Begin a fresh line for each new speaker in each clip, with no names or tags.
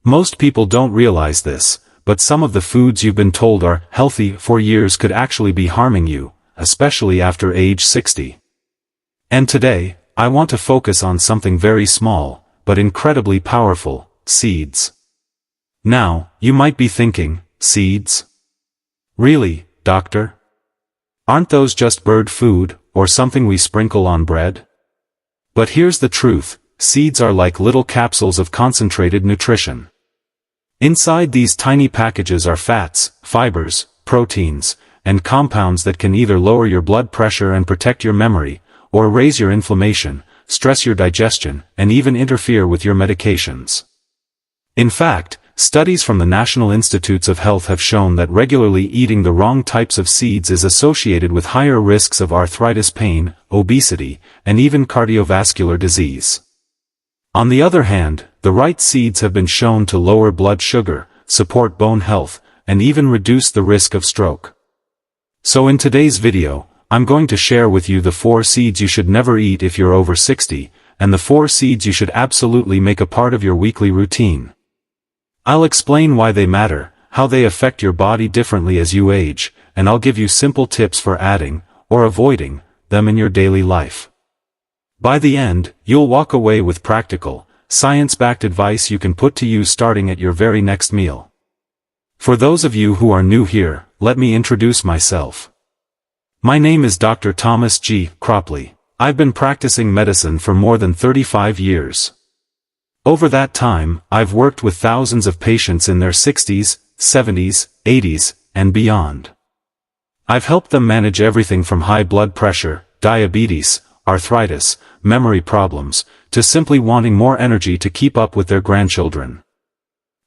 Most people don't realize this, but some of the foods you've been told are healthy for years could actually be harming you, especially after age 60. And today, I want to focus on something very small, but incredibly powerful: seeds. Now, you might be thinking, seeds? Really, doctor? Aren't those just bird food, or something we sprinkle on bread? But here's the truth: seeds are like little capsules of concentrated nutrition. Inside these tiny packages are fats, fibers, proteins, and compounds that can either lower your blood pressure and protect your memory, or raise your inflammation, stress your digestion, and even interfere with your medications. In fact, studies from the National Institutes of Health have shown that regularly eating the wrong types of seeds is associated with higher risks of arthritis, pain, obesity, and even cardiovascular disease. On the other hand, the right seeds have been shown to lower blood sugar, support bone health, and even reduce the risk of stroke. So in today's video, I'm going to share with you the 4 seeds you should never eat if you're over 60, and the 4 seeds you should absolutely make a part of your weekly routine. I'll explain why they matter, how they affect your body differently as you age, and I'll give you simple tips for adding, or avoiding, them in your daily life. By the end, you'll walk away with practical, science-backed advice you can put to use starting at your very next meal. For those of you who are new here, let me introduce myself. My name is Dr. Thomas G. Cropley. I've been practicing medicine for more than 35 years. Over that time, I've worked with thousands of patients in their 60s, 70s, 80s, and beyond. I've helped them manage everything from high blood pressure, diabetes, arthritis, memory problems, to simply wanting more energy to keep up with their grandchildren.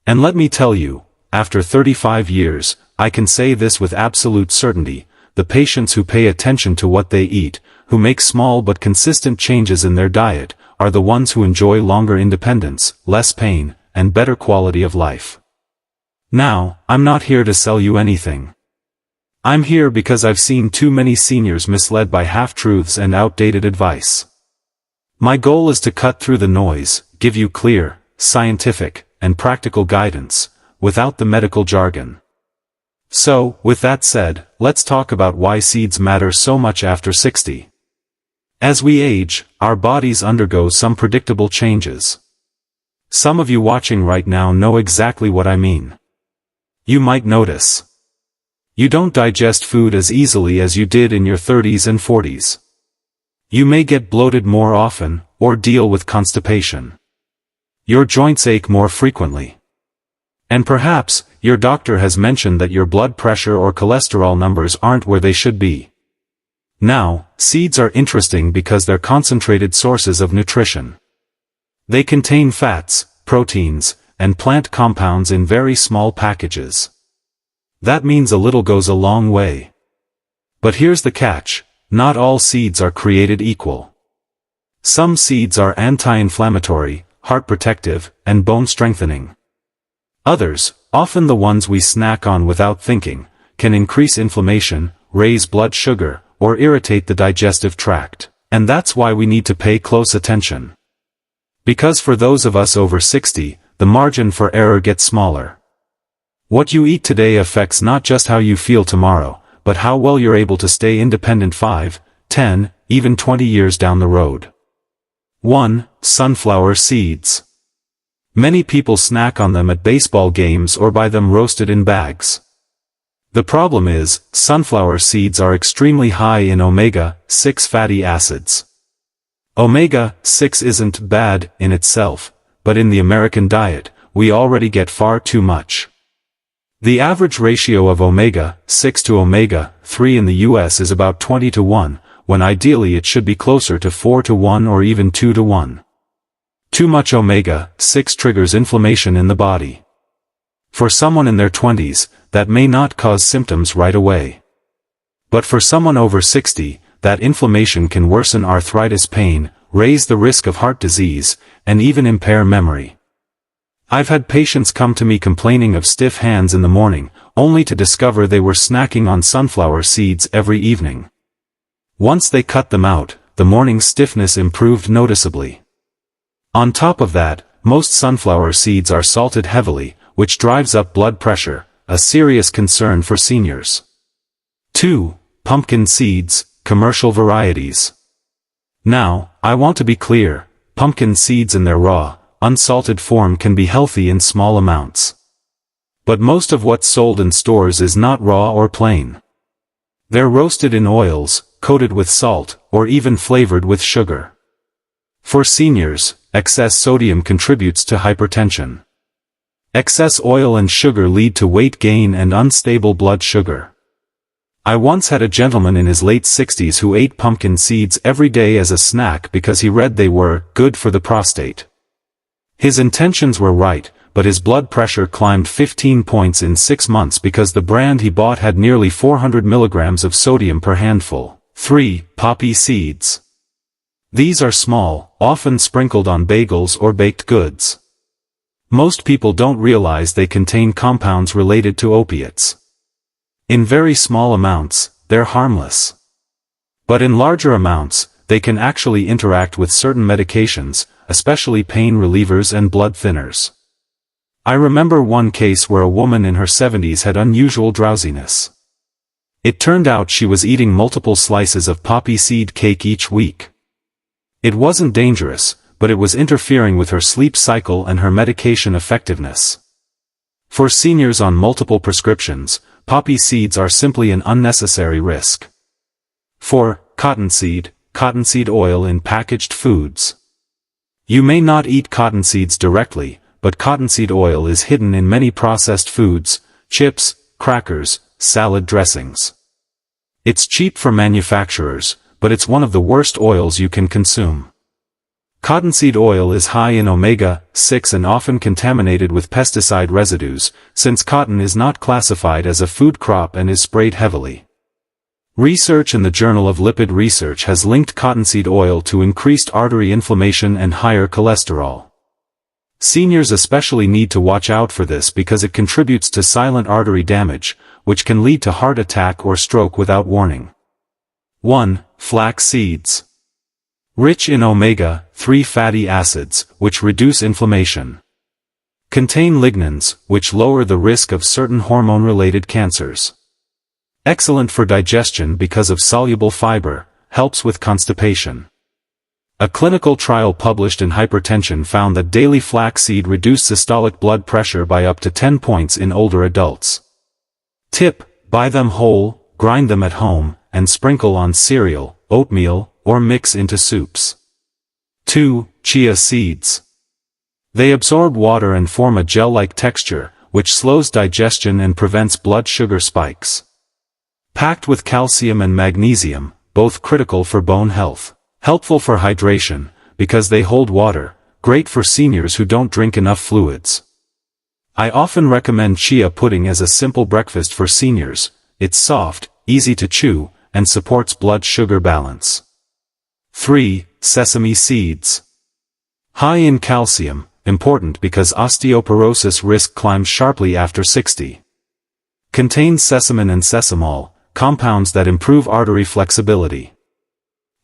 And let me tell you, after 35 years, I can say this with absolute certainty: the patients who pay attention to what they eat, who make small but consistent changes in their diet, are the ones who enjoy longer independence, less pain, and better quality of life. Now, I'm not here to sell you anything. I'm here because I've seen too many seniors misled by half-truths and outdated advice. My goal is to cut through the noise, give you clear, scientific, and practical guidance, without the medical jargon. So, with that said, let's talk about why seeds matter so much after 60. As we age, our bodies undergo some predictable changes. Some of you watching right now know exactly what I mean. You might notice you don't digest food as easily as you did in your 30s and 40s. You may get bloated more often, or deal with constipation. Your joints ache more frequently. And perhaps, your doctor has mentioned that your blood pressure or cholesterol numbers aren't where they should be. Now, seeds are interesting because they're concentrated sources of nutrition. They contain fats, proteins, and plant compounds in very small packages. That means a little goes a long way. But here's the catch: not all seeds are created equal. Some seeds are anti-inflammatory, heart protective, and bone strengthening. Others, often the ones we snack on without thinking, can increase inflammation, raise blood sugar, or irritate the digestive tract. And that's why we need to pay close attention. Because for those of us over 60, the margin for error gets smaller. What you eat today affects not just how you feel tomorrow, but how well you're able to stay independent 5, 10, even 20 years down the road. 1. Sunflower seeds. Many people snack on them at baseball games or buy them roasted in bags. The problem is, sunflower seeds are extremely high in omega-6 fatty acids. Omega-6 isn't bad in itself, but in the American diet, we already get far too much. The average ratio of omega-6 to omega-3 in the US is about 20 to 1, when ideally it should be closer to 4 to 1 or even 2 to 1. Too much omega-6 triggers inflammation in the body. For someone in their 20s, that may not cause symptoms right away. But for someone over 60, that inflammation can worsen arthritis pain, raise the risk of heart disease, and even impair memory. I've had patients come to me complaining of stiff hands in the morning, only to discover they were snacking on sunflower seeds every evening. Once they cut them out, the morning stiffness improved noticeably. On top of that, most sunflower seeds are salted heavily, which drives up blood pressure, a serious concern for seniors. 2. Pumpkin seeds, commercial varieties. Now, I want to be clear, pumpkin seeds in their raw, unsalted form can be healthy in small amounts. But most of what's sold in stores is not raw or plain. They're roasted in oils, coated with salt, or even flavored with sugar. For seniors, excess sodium contributes to hypertension. Excess oil and sugar lead to weight gain and unstable blood sugar. I once had a gentleman in his late 60s who ate pumpkin seeds every day as a snack because he read they were good for the prostate. His intentions were right, but his blood pressure climbed 15 points in 6 months because the brand he bought had nearly 400 milligrams of sodium per handful. 3. Poppy seeds. These are small, often sprinkled on bagels or baked goods. Most people don't realize they contain compounds related to opiates. In very small amounts, they're harmless. But in larger amounts, they can actually interact with certain medications, especially pain relievers and blood thinners. I remember one case where a woman in her 70s had unusual drowsiness. It turned out she was eating multiple slices of poppy seed cake each week. It wasn't dangerous, but it was interfering with her sleep cycle and her medication effectiveness. For seniors on multiple prescriptions, poppy seeds are simply an unnecessary risk. 4. Cottonseed oil in packaged foods. You may not eat cotton seeds directly, but cottonseed oil is hidden in many processed foods, chips, crackers, salad dressings. It's cheap for manufacturers, but it's one of the worst oils you can consume. Cottonseed oil is high in omega-6 and often contaminated with pesticide residues, since cotton is not classified as a food crop and is sprayed heavily. Research in the Journal of Lipid Research has linked cottonseed oil to increased artery inflammation and higher cholesterol. Seniors especially need to watch out for this because it contributes to silent artery damage, which can lead to heart attack or stroke without warning. 1. Flax seeds. Rich in omega-3 fatty acids, which reduce inflammation. Contain lignans, which lower the risk of certain hormone-related cancers. Excellent for digestion because of soluble fiber, helps with constipation. A clinical trial published in Hypertension found that daily flaxseed reduced systolic blood pressure by up to 10 points in older adults. Tip: buy them whole, grind them at home, and sprinkle on cereal, oatmeal, or mix into soups. 2. Chia seeds. They absorb water and form a gel-like texture, which slows digestion and prevents blood sugar spikes. Packed with calcium and magnesium, both critical for bone health. Helpful for hydration, because they hold water, great for seniors who don't drink enough fluids. I often recommend chia pudding as a simple breakfast for seniors. It's soft, easy to chew, and supports blood sugar balance. 3. Sesame seeds. High in calcium, important because osteoporosis risk climbs sharply after 60. Contains sesamin and sesamol, compounds that improve artery flexibility.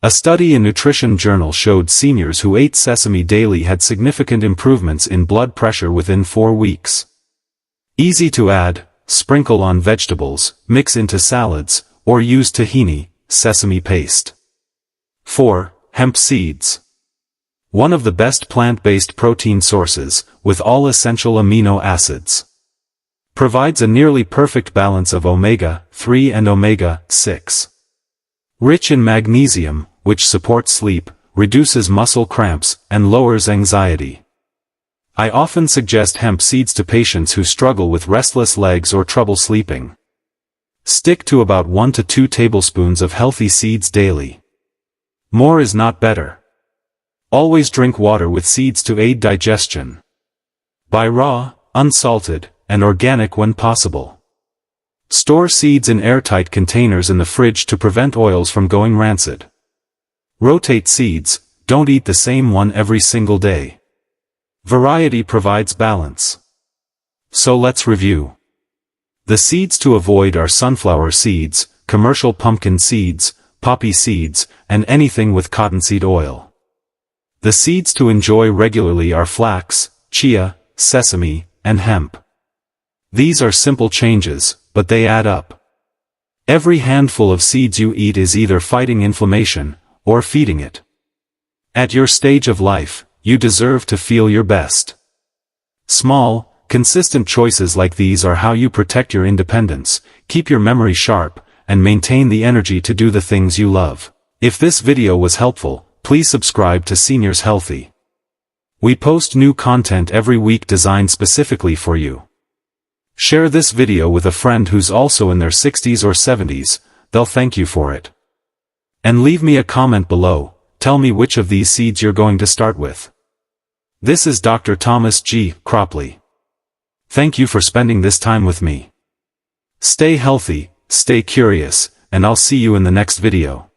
A study in Nutrition Journal showed seniors who ate sesame daily had significant improvements in blood pressure within 4 weeks. Easy to add, sprinkle on vegetables, mix into salads, or use tahini, sesame paste. 4. Hemp seeds. One of the best plant-based protein sources, with all essential amino acids. Provides a nearly perfect balance of omega-3 and omega-6. Rich in magnesium, which supports sleep, reduces muscle cramps, and lowers anxiety. I often suggest hemp seeds to patients who struggle with restless legs or trouble sleeping. Stick to about 1 to 2 tablespoons of healthy seeds daily. More is not better. Always drink water with seeds to aid digestion. Buy raw, unsalted, and organic when possible. Store seeds in airtight containers in the fridge to prevent oils from going rancid. Rotate seeds, don't eat the same one every single day. Variety provides balance. So let's review. The seeds to avoid are sunflower seeds, commercial pumpkin seeds, poppy seeds, and anything with cottonseed oil. The seeds to enjoy regularly are flax, chia, sesame, and hemp. These are simple changes, but they add up. Every handful of seeds you eat is either fighting inflammation, or feeding it. At your stage of life, you deserve to feel your best. Small, consistent choices like these are how you protect your independence, keep your memory sharp, and maintain the energy to do the things you love. If this video was helpful, please subscribe to Seniors Healthy. We post new content every week designed specifically for you. Share this video with a friend who's also in their 60s or 70s, they'll thank you for it. And leave me a comment below, tell me which of these seeds you're going to start with. This is Dr. Thomas G. Cropley. Thank you for spending this time with me. Stay healthy, stay curious, and I'll see you in the next video.